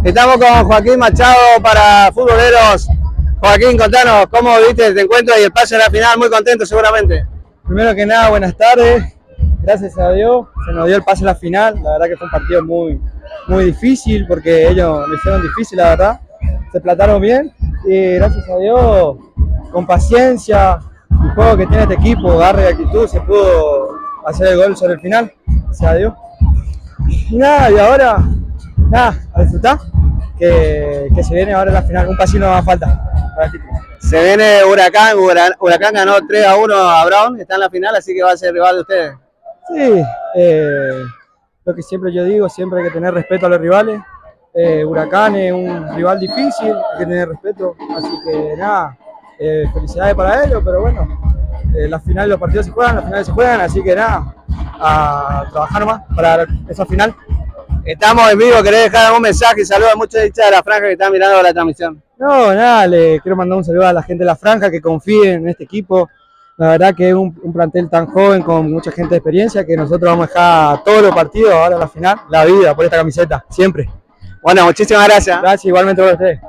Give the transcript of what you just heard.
Estamos con Joaquín Machado para Futboleros. Joaquín, contanos cómo viste este encuentro y el pase a la final. Muy contento seguramente. Primero que nada, buenas tardes. Gracias a Dios se nos dio el pase a la final. La verdad que fue un partido muy difícil porque ellos lo hicieron difícil, la verdad. Se plataron bien y gracias a Dios, con paciencia, el juego que tiene este equipo, garra y actitud, se pudo hacer el gol sobre el final. Gracias a Dios. Y nada, y ahora, nada, a disfrutar. Que se viene ahora la final, un pasito más falta para el título. Se viene Huracán, Huracán ganó 3-1 a Brown, está en la final, así que va a ser rival de ustedes. Sí, lo que siempre yo digo, siempre hay que tener respeto a los rivales. Huracán es un rival difícil, hay que tener respeto, así que nada, felicidades para ellos, pero bueno, las finales, los partidos se juegan, las finales se juegan, así que nada, a trabajar nomás para esa final. Estamos en vivo, ¿querés dejar algún mensaje? Saludos a muchos hinchas de la franja que están mirando la transmisión. No, nada, le quiero mandar un saludo a la gente de la franja que confíe en este equipo. La verdad que es un plantel tan joven con mucha gente de experiencia que nosotros vamos a dejar todos los partidos, ahora la final, la vida por esta camiseta, siempre. Bueno, muchísimas gracias. Gracias, igualmente por ustedes.